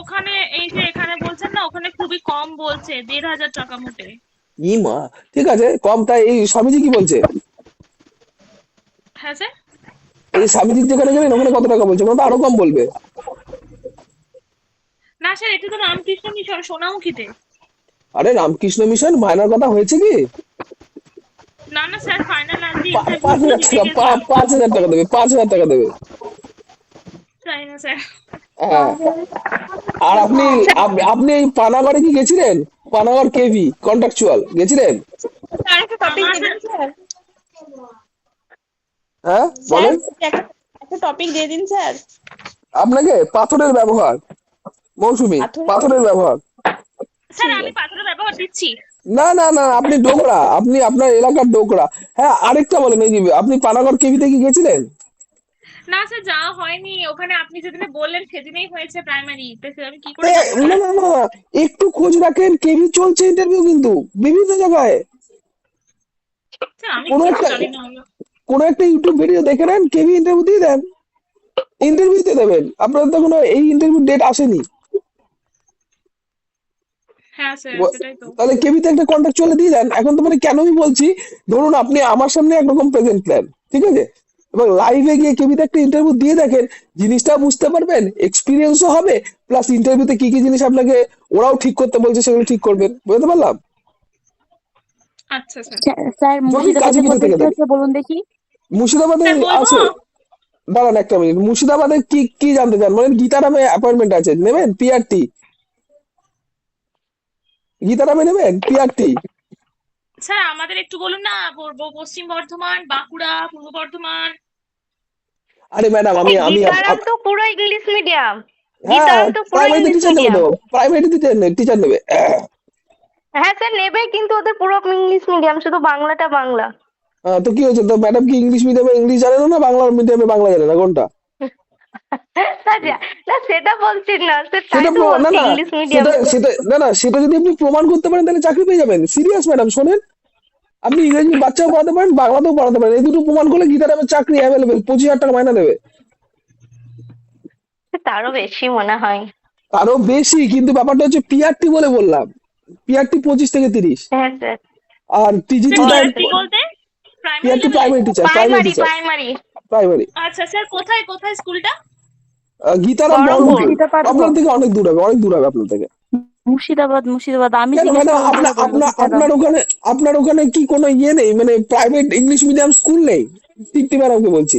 ওখানে এই যে এখানে বলছেন না, ওখানে খুবই কম বলছে, ১,৫০০ টাকা মোটে। ই মা! ঠিক আছে, কম, তাই এই স্বামীজি কি বলছে? হ্যাঁ স্যার। এই স্বামীজির যেখানে গেলেন ওখানে কত টাকা বলছে? ওখানে তো আরো কম বলবে। না স্যার, এটা তো রামকৃষ্ণ মিশন সোনামুখীতে। আরে রামকৃষ্ণ মিশন মায়নার কথা হয়েছে কি? না না স্যার, ফাইনাল আজকে ইন্টারভিউ পাঁচ গুলো হাজার দিতে টাকা, গেছিলাম। 5,000 টাকা দেবে, 5,000 টাকা দেবে। তাই না স্যার? হ্যাঁ। আর আপনি আপনি এই পানাগড়ে কি গেছিলেন? পানাগড় কেভি কন্ট্রাকচুয়াল গেছিলেন? স্যার একটা টপিক দিয়ে আমাদের দিন স্যার। হ্যাঁ, স্যার বলেন। একটা একটা টপিক দিয়ে দিন স্যার। আপনাকে পাথরের ব্যবহার, মৌসুমী, পাথরের। পাথরের ব্যবহার। স্যার ঠিক আমি আছে। পাথরের ব্যবহার দিচ্ছি। না না না, আপনি ডোকরা, আপনি আপনার এলাকার ডোকরা। হ্যাঁ, আরেকটা বলেন, এই যে আপনি পানাগড় কেভিতে কি গেছিলেন? না স্যার, যাওয়া হয়নি ওখানে, আপনি যেদিনে বললেন সেদিনেই হয়েছে প্রাইমারি, তো স্যার আমি কি এ, করে যাবো না স্যার? না না, একটু খোঁজ রাখেন, কেভি চলছে ইন্টারভিউ কিন্তু বিভিন্ন জায়গায়। স্যার আমি কোনো কিছু একটা জানি না। কোনো একটা ইউটিউব ভিডিও দেখে নেন, কেভি ইন্টারভিউ দিয়ে দেন, ইন্টারভিউতে দেবেন। আপনার তো কোনো এই ইন্টারভিউ ডেট আসেনি। হ্যাঁ স্যার, সেটাই তো। তাহলে কেবিতে একটা কন্ট্রাক্ট চলে দিয়ে দেন। এখন তো মানে কেন আমি বলছি, ধরুন আপনি আমার সামনে একরকম প্রেজেন্ট প্ল্যান, ঠিক আছে, এবং লাইভে গিয়ে কেবিতে একটা ইন্টারভিউ দিয়ে দেখেন, জিনিসটা বুঝতে পারবেন, এক্সপিরিয়েন্সও হবে, প্লাস ইন্টারভিউতে কি কি জিনিস আপনাকে ওরাও ঠিক করতে বলছে সেগুলো ঠিক করবেন, বুঝতে পারলাম? আচ্ছা স্যার। স্যার যদি কাজে মুর্শিদাবাদে কিছু কোথায় থেকে কি থাকে। হচ্ছে বলুন দেখি। মুর্শিদাবাদে স্যার বলবো? আছে। দাঁড়ান একটা মিনিট, মুর্শিদাবাদে কি কি জানতে চান? মানে গীতারামে অ্যাপয়েন্টমেন্ট আছে, নেবেন পিআরটি? গীতারামে নেবেন পিআরটি? স্যার আমাদের একটু বলুন না, পশ্চিম বর্ধমান, বাঁকুড়া, পূর্ব বর্ধমান। আরে ম্যাডাম, এই গীতারাম তো পুরো ইংলিশ মিডিয়াম। হ্যাঁ, গীতারাম তো পুরো প্রাইমারিতে ইংলিশ টিচার নেবে মিডিয়াম। তো, প্রাইমারিতে টিচার নেবে। হ্যাঁ স্যার নেবে, কিন্তু ওদের পুরো ইংলিশ মিডিয়াম, শুধু বাংলাটা বাংলা। তো কি হয়েছে? তো ম্যাডাম কি ইংলিশ মিডিয়ামে ইংলিশ জানে না, না বাংলা মিডিয়ামে বাংলা জানে না, কোনটা? না না সেটা বলছি না স্যার, তাই সেটা তো না বলছি না, ইংলিশ মিডিয়াম সেটা তো। সেটা না না, সেটা যদি আপনি প্রমাণ করতে পারেন তাহলে চাকরি পেয়ে যাবেন। সিরিয়াস ম্যাডাম, শোনেন, আপনি ইংরেজি বাচ্চাও পড়াতে পারেন, বাংলাতেও পড়াতে পারেন, এই দুটো প্রমাণ করলে গীতারামের চাকরি অ্যাভেলেবেল, 25,000 টাকা মাইনা দেবে। তারও বেশি মনে হয়। আরো বেশি, কিন্তু ব্যাপারটা হচ্ছে পিআরটি বলে বললাম, পিআরটি 25 থেকে 30। হ্যাঁ স্যার। আর স্যার টিজিটি ও তার, আচ্ছা। টিআরপি বলতে প্রাইমারি পিআরটি লেভেলে? Primary teacher, primary primary teacher, primary. Primary. আচ্ছা স্যার, কোথায় কোথায় স্কুলটা? গীতারাম বহরমপুর। বহরমপুর। মুর্শিদাবাদ আপনার থেকে অনেক দূর হবে, অনেক দূর হবে আপনার থেকে। মুর্শিদাবাদ আমি কেন জিজ্ঞেস ম্যাডাম, করলাম আপনার বলে বললো আপনার গীতারাম। আপনার ওখানে, আপনার ওখানে কি কোনো ইয়ে নেই, মানে প্রাইভেট ইংলিশ মিডিয়াম স্কুল নেই? তৃপ্তি ম্যাডামকে বলছি।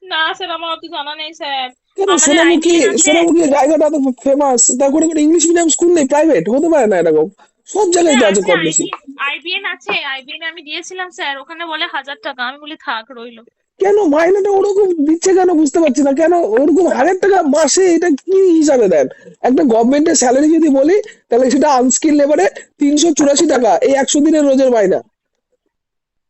না স্যার, আমার অত জানা নেই স্যার। কেন, আমাদের সোনামুখী, আইবিএন আছে। সোনামুখী জায়গাটা তো ফেমাস, তা করে করে ইংলিশ মিডিয়াম স্কুল নেই? প্রাইভেট হতে পারে না এরকম? সব জায়গায় স্যার তো আছে আছে কম বেশি। আইবিএন, আইবিএন আছে, আইবিএন আমি দিয়েছিলাম স্যার, ওখানে বলে 1,000 টাকা, আমি বলি থাক রইলো। কেন মাইনেটা ওরকম দিচ্ছে কেন বুঝতে পারছি না, কেন ওরকম 1,000 টাকা মাসে? এটা কি হিসাবে দেন? একটা গভর্নমেন্টের স্যালারি যদি বলি, তাহলে সেটা আনস্কিল লেবারে 384 টাকা, এই 100 দিনের রোজের মাইনা,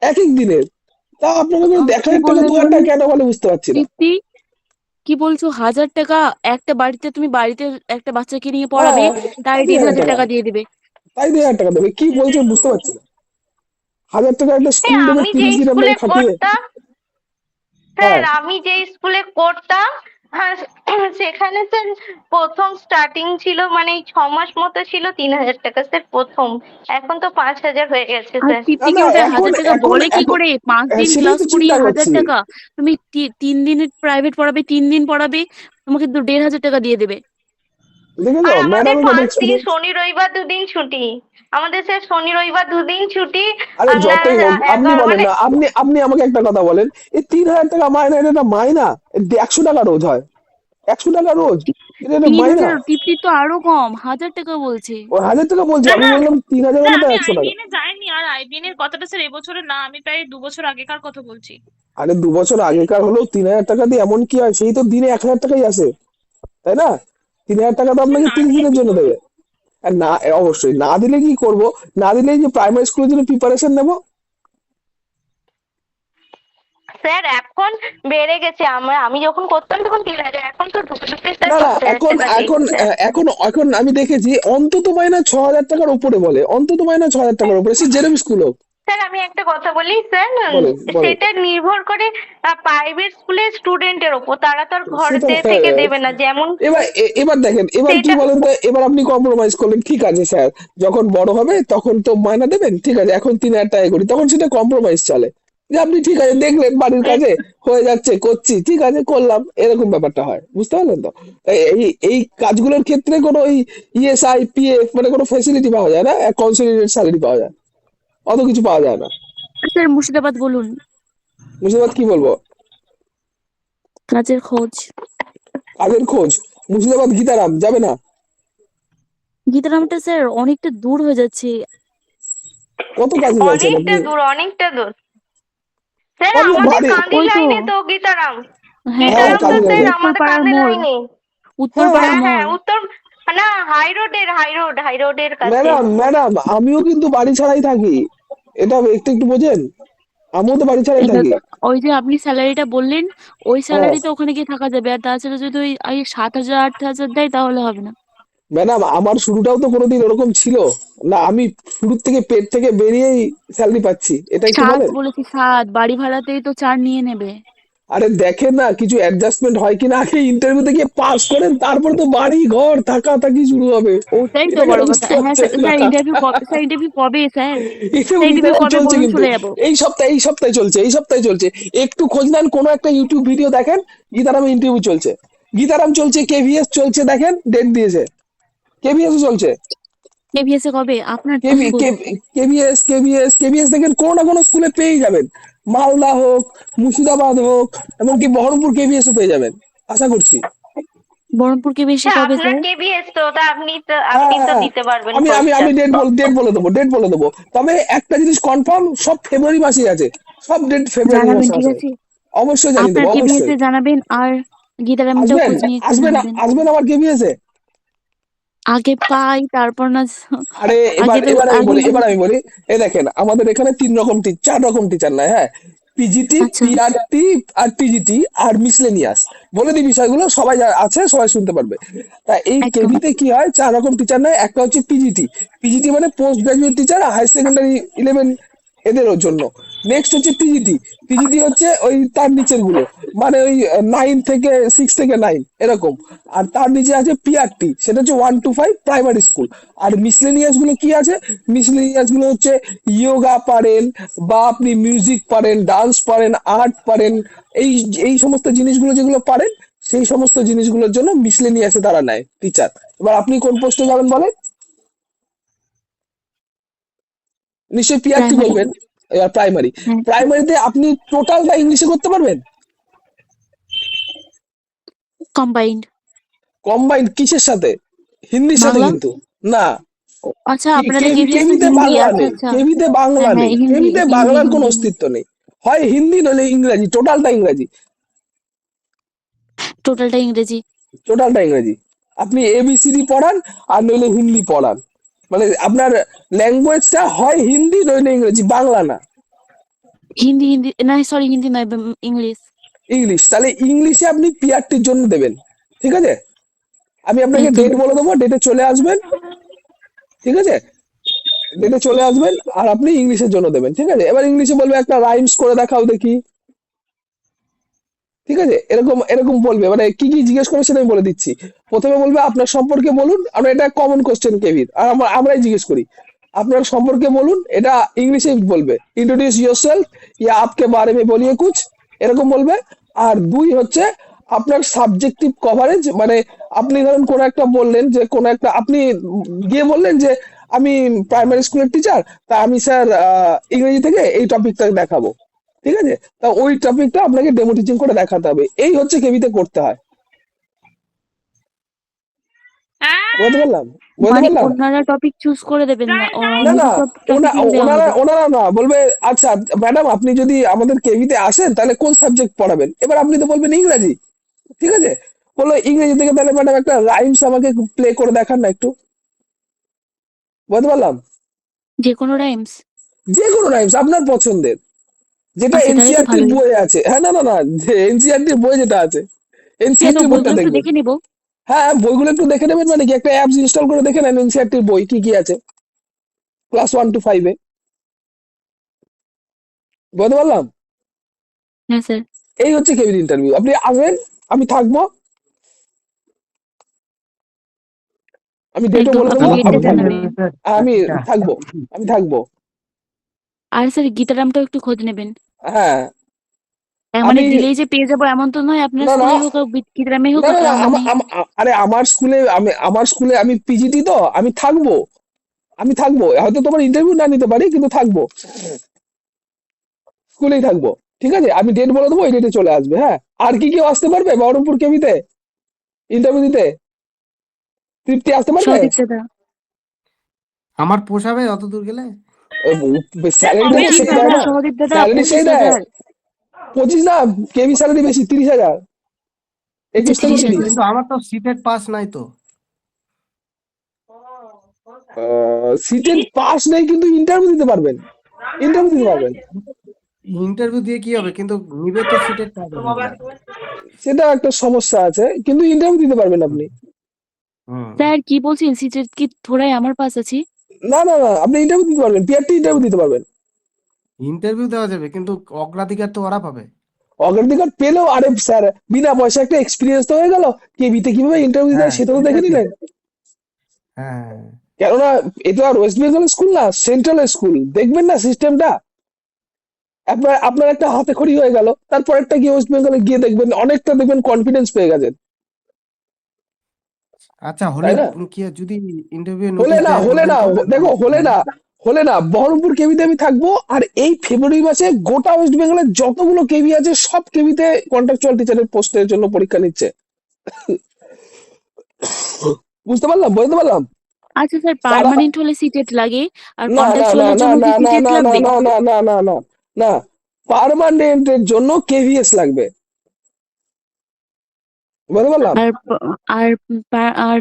এক এক দিনের। তা আপনারা করে এক কি হাজার টাকা বললেন 2,000 টাকা বলুন কেন বলে বুঝতে পারছি না। তৃপ্তি? কি বলছো 1,000 টাকা? একটা বাড়িতে তুমি বাড়িতে একটা বাচ্চাকে নিয়ে পড়াবে, হ্যাঁ, তাই তাই দুই দেড় হাজার হাজার টাকা টাকা দিয়ে দিবে? তাই 2,000 টাকা দেবে? কি সেটাই বলছেন তো। বুঝতে পারছি না। 1,000 টাকা একটা এই স্কুল দেবে আমি যে 30 দিন স্কুলে আপনাকে খাটিয়ে। পড়তাম, হ্যাঁ। স্যার আমি যে স্কুলে পড়তাম, হ্যাঁ, সেখানে স্যার প্রথম স্টার্টিং ছিল, মানে এই 6 মাস মতো ছিল 3,000 টাকা স্যার প্রথম। এখন তো 5,000 হয়ে গেছে আর স্যার। না তৃপ্তিকে না, ওটা এখন 1,000 টাকা এখন বলে কি এখন করে? 5 দিন সেটাই ক্লাস তো করিয়ে চিন্তা হাজার করছি। টাকা তুমি 3 দিন প্রাইভেট পড়াবে, 3 দিন পড়াবে, তোমাকে 1,500 টাকা দিয়ে দেবে। দেখেছো আর আমাদের ম্যাডামের কত 5 দিন, এক্সপিরিয়েন্স। শনি রবিবার 2 দিন ছুটি। আমাদের স্যার শনি রবিবার 2 দিন ছুটি। আরে আপনার যতই হোক, আপনি 11 বলেন মানে না, আপনি আপনি আমাকে একটা কথা বলেন, এই 3,000 টাকা মাইনা, এটা একটা মাইনা? 100 টাকা রোজ হয়, 100 টাকা রোজ, এটা একটা তিন মাইনা? হাজার তৃপ্তির তো আরো কম, 1,000 টাকা বলছে। ও 1,000 টাকা বলছে, না আমি না বললাম 3,000 স্যার, হলে তো আমি 100 টাকা। আইবিএন এ যাইনি, আর আইবিএন এর কথাটা স্যার এবছরের না, আমি প্রায় 2 বছর আগেকার কথা বলছি। আরে 2 বছর আগেকার হলেও 3,000 টাকা দিয়ে এমন কি হয়? সেই তো দিনে 1,000 টাকাই আসে, তাই না? 3,000 টাকা তো স্যার আপনাকে না 30 দিলে দিনের কি জন্য করবো? দেবে। আর না, অবশ্যই না দিলে কি করব? না দিলে এই যে প্রাইমারি স্কুলের জন্য প্রিপারেশন নেবো। স্যার এখন বেড়ে গেছে, আমি যখন করতাম তখন 3,000, এখন তো ঢুকে ঢুকে স্যার না না, 5,000 এখন টাকা এখন দিচ্ছে। এখন এখন আমি দেখেছি অন্তত মাইনা 6,000 টাকার উপরে বলে, অন্তত মাইনা 6,000 টাকার উপরে, সে যেরকম স্কুল হোক। স্যার আমি একটা কথা বলি স্যার, বলেন বলেন। সেটা নির্ভর করে প্রাইভেট স্কুলের স্টুডেন্টের ওপর, তারা তো আর সেটা ঘরে থেকে হ্যাঁ, দেবে না যেমন এবার দেখেন, এবার কি সেটা। বলেন তো, এবার আপনি কম্প্রোমাইজ করলেন, ঠিক আছে স্যার, যখন বড় হবে তখন তো মায়না দেবেন, ঠিক আছে, এখন 3,000 টাকা করি, তখন সেটা কম্প্রোমাইজ চলে, যে আপনি ঠিক আছে দেখলেন বাড়ির কাজে হয়ে যাচ্ছে, করছি, ঠিক আছে করলাম, এরকম ব্যাপারটা হয়, বুঝতে পারলেন তো? তাই এই কাজগুলোর ক্ষেত্রে কোনো ওই ইএসআই পিএফ মানে কোনো ফেসিলিটি পাওয়া যায় না, কনসিডারেট স্যালারি পাওয়া যায়, অত কিছু পাওয়া যায় না। স্যার মুর্শিদাবাদ বলুন, মুর্শিদাবাদ কি বলবো? কাজের খোঁজ। কাজের খোঁজ? মুর্শিদাবাদ গীতারাম যাবে না? গীতারামটা স্যার অনেকটা দূর হয়ে যাচ্ছে। কত কাজে যাচ্ছেন অনেকটা আপনি? দূর, অনেকটা দূর স্যার, আপনার আমাদের বাড়ি? কান্দির ওই তো, লাইনে তো গীতারাম। হ্যাঁ হ্যাঁ ওই গীতারাম তো তো কাজে স্যার যাচ্ছে। আমাদের উত্তরপাড়ার কান্দির মোড়, লাইনে। হ্যাঁ উত্তরপাড়ার হ্যাঁ হ্যাঁ মোড়। উত্তর, না হাই রোডের কাছে। ম্যাডাম ম্যাডাম আমিও কিন্তু বাড়ি ছাড়াই থাকি, এটা একটু একটু বোঝেন, আমিও তো বাড়ি ছাড়াই এটা থাকি। ওই যে আপনি স্যালারিটা বললেন, ওই হ্যাঁ স্যালারিতে ওখানে গিয়ে থাকা যাবে, আর তাছাড়া যদি ওই 7,000 8,000 দেয় তাহলে হবে না। ম্যাডাম, আমার শুরুটাও তো কোনোদিন ওরকম ছিল না, আমি শুরুর থেকে পেট থেকে বেরিয়েই স্যালারি পাচ্ছি, এটা একটু 7 বলেন। বলেছি, 7 বাড়ি ভাড়াতেই তো 4 নিয়ে নেবে। আরে দেখেন না কিছু অ্যাডজাস্টমেন্ট হয় কিনা, আগে ইন্টারভিউতে গিয়ে পাস করেন, তারপরে তো বাড়ি ঘর থাকা থাকি শুরু হবে, ওটাই তো এটা কেন বড় কথা। বুঝতে হ্যাঁ পারছেন না? স্যার, ইন্টারভিউ কবে স্যার? ইন্টারভিউ ইন্টারভিউ গীতারাম কবে চলছে বলুন, কিন্তু, চলে যাবো। এই সপ্তাহে চলছে, এই সপ্তাহে চলছে, একটু খোঁজ নেন, কোনো একটা ইউটিউব ভিডিও দেখেন, গীতারামে ইন্টারভিউ চলছে, গীতারাম চলছে, কেভিএস চলছে, দেখেন ডেট দিয়েছে, কেভিএস চলছে, কেভিএস এ কবে আপনার কেভি স্কুল? কেভিএস দেখেন কোনো না কোনো স্কুলে পেয়ে যাবেন, মালদা হোক, মুর্শিদাবাদ হোক, এমনকি বহরমপুর কেভিএস ও পেয়ে যাবেন, আশা করছি। বহরমপুর কেভিএস এ হ্যাঁ কবে আপনার স্যার? কেবিএস তো, ওটা হ্যাঁ আপনি তো হ্যাঁ, দিতে পারবেন আমি খোঁজটা। ডেট বলে দেবো, তবে একটা জিনিস কনফার্ম, সব ফেব্রুয়ারি মাসেই আছে, সব ডেট ফেব্রুয়ারি জানাবেন, মাসে ঠিক আছে, আছে? অবশ্যই জানিয়ে আপনার দেবো, কেভিএস অবশ্যই। এ জানাবেন, আর গীতারামটাও আসবেন খোঁজ নিয়ে একটু আসবেন জানাবেন। আসবেন আমার কেভিএস এ। আগে পাই তারপর না। আরে আগে এবার তো এবার আমি আগে বলি, এই দেখেন আমাদের এখানে 3 রকম 4 রকম টিচার নাই, হ্যাঁ, পিজিটি, আচ্ছা, পিআরটি আর টিজিটি আর মিসলেনিয়াস, বলে দিই বিষয়গুলো, সবাই আছে, সবাই শুনতে পারবে। তা এই একদম। কেভিতে কি হয়, 4 রকম টিচার নাই, একটা হচ্ছে পিজিটি, পিজিটি মানে post graduate teacher, high secondary 11 এদের জন্য। নেক্সট হচ্ছে টিজিটি, টিজিটি হচ্ছে ওই তার নিচের গুলো, মানে ওই 6 থেকে 9 এরকম। আর তার নিচে আছে পিআরটি, সেটা হচ্ছে 1 to 5 প্রাইমারি স্কুল। আর মিসলেনিয়াস গুলো কি আছে, মিসলেনিয়াস গুলো হচ্ছে ইয়োগা পারেন, বা আপনি মিউজিক পারেন, ডান্স পারেন, আর্ট পারেন, এই এই সমস্ত জিনিসগুলো যেগুলো পারেন, সেই সমস্ত জিনিসগুলোর জন্য মিসলেনিয়াসে তারা নেয় টিচার। এবার আপনি কোন পোস্টে যাবেন বলেন? নিশ্চয়ই পিআরটি প্রাইমারি। বলবেন। এবার প্রাইমারি, হ্যাঁ, প্রাইমারিতে আপনি টোটালটা ইংলিশে করতে পারবেন? কম্বাইন্ড। কম্বাইন্ড কিসের সাথে? হিন্দির সাথে বাংলা। কিন্তু না। আচ্ছা আপনাদের কেভিএস এ কেভিতে হিন্দি, বাংলা আচ্ছা নেই, আচ্ছা। কেভিতে বাংলা হ্যাঁ হ্যাঁ, নেই, হিন্দি কেভিতে হিন্দি বাংলার কোনো হিন্দি। অস্তিত্ব নেই, হয় হিন্দি নইলে ইংরাজি, টোটালটা ইংরাজি, টোটালটা ইংরেজি। টোটালটা ইংরাজি। আপনি এবিসিডি পড়ান আর নইলে হিন্দি পড়ান, মানে আপনার ল্যাঙ্গুয়েজটা হয় হিন্দি নইলে ইংরেজি, বাংলা না। হিন্দি হিন্দি না, সরি হিন্দি নয়, ইংলিশ। ইংলিশ, তাহলে ইংলিশে আপনি পিআরটির জন্য দেবেন, ঠিক আছে, আমি আপনাকে একদম। ডেট বলে দেবো, ডেটে চলে আসবেন, ঠিক আছে, ডেটে চলে আসবেন, আর আপনি ইংলিশের জন্য দেবেন, ঠিক আছে। এবার ইংলিশে বলবে একটা রাইমস করে দেখাও দেখি, ঠিক আছে, এরকম এরকম বলবে, মানে কি কি জিজ্ঞেস করে সেটা আমি বলে দিচ্ছি। প্রথমে বলবে আপনার সম্পর্কে বলুন, আমরা এটা কমন কোশ্চেন কেভির, আর আমরাই জিজ্ঞেস করি, আপনার সম্পর্কে বলুন, এটা ইংলিশে বলবে, ইন্ট্রোডিউস ইয়োরসেলফ, ইয়া আপকে বারে মে বলিয়ে কুছ, এরকম বলবে। আর 2 হচ্ছে আপনার সাবজেক্টিভ কভারেজ, মানে আপনি ধরুন কোন একটা বললেন, যে কোন একটা আপনি গিয়ে বললেন যে আমি প্রাইমারি স্কুলের টিচার, তা আমি স্যার ইংরেজি থেকে এই টপিকটা দেখাবো, ঠিক আছে, তা ওই টপিকটা আপনাকে ডেমো টিচিং করে দেখাতে হবে, এই হচ্ছে কেভিতে করতে হয়। বুঝতে পারলাম, বুঝতে মানে পারলাম। ওনারা টপিক চুজ করে দেবেন না, রাইট রাইট। না নিজে না, সব টপিক গুলো দেওয়া ওনারা হবে? ওনারা না বলবে, আচ্ছা ম্যাডাম আপনি যদি আমাদের কেভিতে আসেন তাহলে কোন সাবজেক্ট পড়াবেন, এবার আপনি তো বলবেন ইংরাজি, ঠিক আছে, বললো ইংরেজি থেকে, তাহলে ম্যাডাম একটা রাইমস আমাকে প্লে করে দেখান না একটু, বুঝতে পারলাম। যে কোনো রাইমস? যে কোনো রাইমস আপনার পছন্দের, যেটা আচ্ছা তাহলে তো এনসিআরটির ভালোই। বই আছে, হ্যাঁ, না না না, এনসিআরটির বই যেটা আছে, কেন, এনসিআরটির বইটা বইগুলো একটু দেখবেন। দেখে নিবো। হ্যাঁ, বইগুলো একটু দেখে নেবেন, মানে কি একটা অ্যাপস ইনস্টল করে দেখে নেন এনসিআরটির বই কি কি আছে, ক্লাস 1 to 5-এ, বুঝতে পারলাম? হ্যাঁ স্যার। এই হচ্ছে কেবিন ইন্টারভিউ। আপনি আসবেন, আমি থাকবো, আমি ডেটও একদম বলে আপনি দেবো, আমার ডেটটা আমি পৌঁছাবে থাকবো, জানাবেন। স্যার আমি চাকরিটা? থাকবো, আমি থাকবো। আর স্যার গীতারামটাও একটু খোঁজ নেবেন। হ্যাঁ, মানে আমি দিলেই যে পেয়ে যাবো এমন তো নয়, আপনার না না স্কুলেই হোক আর গীতারামে হোক না না না মানে। আমার স্কুলে আমি পিজিটি তো আমি থাকবো, হয়তো তোমার ইন্টারভিউ না নিতে পারি কিন্তু থাকবো, স্কুলেই থাকবো। ঠিক আছে, আমি ডেট বলে দেবো, ওই ডেটে চলে আসবে। হ্যাঁ, আর কি কেউ আসতে পারবে বহরমপুর কেবিতে ইন্টারভিউ দিতে? তৃপ্তি আসতে পারবে? সদীপ দাদা। আমার পোষাবে অত দূর গেলে? স্যালারিটা তো হবে সেই আশা দেয় দাদা না, করি। সদীপ দাদা স্যালারি সেই দেয়। 25,000। 25 না, কেবি স্যালারি বেশি, 30,000, আচ্ছা 21 থেকে 30,000। 30। কিন্তু আমার তো সিটেড পাস নাই তো। সিটের পাস নেই কিন্তু ইন্টারভিউ দিতে পারবেন, ইন্টারভিউ দিতে পারবেন। ইন্টারভিউ দিয়ে কি হবে, কিন্তু নিবে তো সিটেড পাবে না। সেটা একটা সমস্যা আছে, কিন্তু ইন্টারভিউ দিতে পারবেন আপনি। হুম। স্যার কি বলছেন, সিটের কি থোড়াই আমার পাস আছি? না না না, আপনি ইন্টারভিউ দিতে পারবেন, পিআরটি ইন্টারভিউ দিতে পারবেন। ইন্টারভিউ দেওয়া যাবে কিন্তু অগ্রাধিকার তো ওরা পাবে। অগ্রাধিকার পেলেও, আরে স্যার, বিনা পয়সা একটা এক্সপিরিয়েন্স তো হয়ে গেল, কেবিতে কিভাবে ইন্টারভিউ দেয় হ্যাঁ সেটা তো সেটা দেখে ঠিক। নিলেন। হ্যাঁ কেননা এটা আর ওয়েস্ট বেঙ্গল স্কুল না, সেন্ট্রাল স্কুল, দেখবেন না সিস্টেমটা, আপনার আপনার একটা হাতে খড়ি হয়ে গেল, তারপর একটা গিয়ে ওয়েস্ট বেঙ্গলে গিয়ে দেখবেন অনেকটা, দেখবেন কনফিডেন্স পেয়ে গেছেন, আচ্ছা, হলে তাই না? কি যদি ইন্টারভিউ হলে নোটিশ না, দেয় হলে বলবেন না, তো? দেখো, হলে না, বহরমপুর কেবিতে আমি থাকবো, আর এই ফেব্রুয়ারি মাসে গোটা ওয়েস্ট বেঙ্গলের যতগুলো কেবি আছে সব কেবিতে কন্ট্রাকচুয়াল টিচারের পোস্টের জন্য পরীক্ষা নিচ্ছে। বুঝতে পারলাম। আচ্ছা স্যার, সারা, পার্মানেন্ট হলে সিটেট লাগে আর না না না কন্ট্রাকচুয়ালের না জন্য না কি না সিটেট না না লাগবে? না না না না না না, পার্মানেন্টের জন্য কেভিএস লাগবে। বুঝতে পারলাম? আর আর আর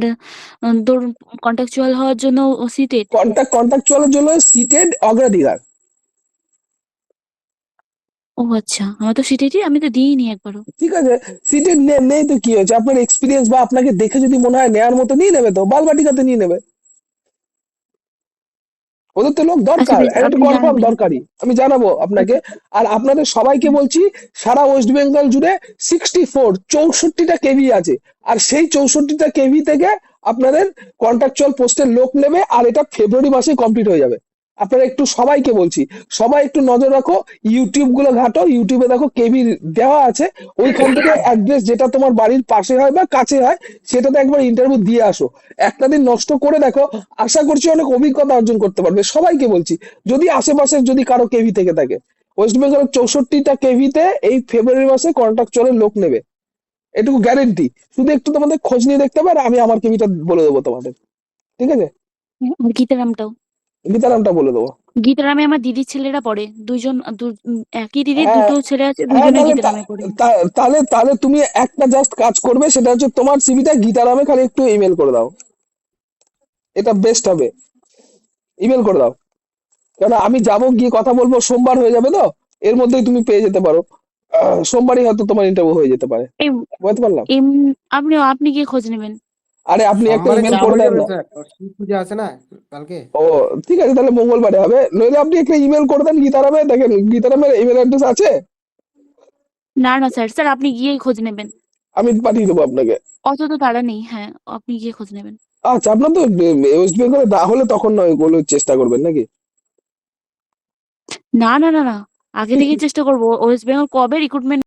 ধরুন কন্ট্রাকচুয়াল হওয়ার জন্য সিটেট। কন্ট্রাকচুয়ালের জন্য সিটেড অগ্রাধিকার। ও আচ্ছা, আমার তো সিটেটই, আমি তো দিইনি একবারও। ঠিক আছে, সিটেড নেই তো কি হয়েছে, আপনার এক্সপিরিয়েন্স বা আপনাকে দেখে যদি মনে হয় নেওয়ার মতো নিয়ে নেবে, তো বালবাটিকাতে নিয়ে নেবে। ওদের তো লোক আচ্ছা দরকার, বেশ, এটা তো আপনি কনফার্ম জানাবেন। দরকারি, আমি জানাবো আপনাকে। আর আপনাদের সবাইকে বলছি, সারা ওয়েস্ট বেঙ্গল জুড়ে 64টা কেভি আছে, আর সেই 64টা কেভি থেকে আপনাদের কন্ট্রাকচুয়াল পোস্টের লোক নেবে, আর এটা ফেব্রুয়ারি মাসে কমপ্লিট হয়ে যাবে। আপনারা একটু সবাইকে বলছি, সবাই একটু নজর রাখো, ইউটিউব গুলো ঘাটো, ইউটিউবে দেখো কেভি দেওয়া আছে, ওইখান থেকে অ্যাড্রেস যেটা তোমার বাড়ির পাশে হয় বা কাছে হয় সেটাতে একবার ইন্টারভিউ দিয়ে আসো, একটা দিন নষ্ট করে দেখো, আশা করছি অনেক অভিজ্ঞতা অর্জন করতে পারবে। সবাইকে বলছি, যদি আশেপাশে যদি কারো কেভি থেকে থাকে, ওয়েস্ট বেঙ্গলের 64টা কেভিতে এই ফেব্রুয়ারি মাসে কন্ট্রাকচুয়ালের লোক নেবে, এটুকু গ্যারেন্টি। শুধু একটু তোমাদের খোঁজ নিয়ে দেখতে পারে, আমি আমার কেভিটা বলে দেবো তোমাদের। ঠিক আছে, আর গীতারামটাও। গীতারামটা বলে দেবো। গীতারামে আমার দিদির ছেলেরা পড়ে দুইজন, একই দিদির হ্যাঁ, দুটো ছেলে আছে, হ্যাঁ, দুইজনে তাহলে গীতারামে পড়ে। তাহলে তুমি একটা জাস্ট কাজ করবে, সেটা হচ্ছে তোমার সিভিটা গীতারামে খালি একটু ইমেল করে দাও, এটা বেস্ট হবে। ইমেল করে দাও, কারণ আমি যাবো, গিয়ে কথা বলবো, সোমবার হয়ে যাবে তো, এর মধ্যেই তুমি পেয়ে যেতে পারো। সোমবারই হয়তো তোমার ইন্টারভিউ হয়ে যেতে পারে। এই বুঝতে পারলাম? এম আপনি গিয়ে খোঁজ নেবেন। আরে আপনি একটা সোমবারে ইমেল চাপ করে হয়ে দেন যাবে না। স্যার, শিব পূজা আছে না কালকে। ও, ঠিক আছে, তাহলে মঙ্গলবারে হবে, নইলে আপনি একটা ইমেল করে দেন গীতারামে, দেখেন গীতারামের ইমেল অ্যাড্রেস আছে, না না স্যার, স্যার আপনি গিয়েই খোঁজ নেবেন। আমি পাঠিয়ে দেবো আপনাকে। অত তো তাড়া নেই, হ্যাঁ আপনি গিয়ে খোঁজ নেবেন। আচ্ছা, আপনার তো ওয়েস্ট বেঙ্গলে না হলে তখন নয়, ওগুলো চেষ্টা করবেন নাকি? না না না না, আগে থেকে চেষ্টা করবো। ওয়েস্ট বেঙ্গল কবে রিক্রুটমেন্ট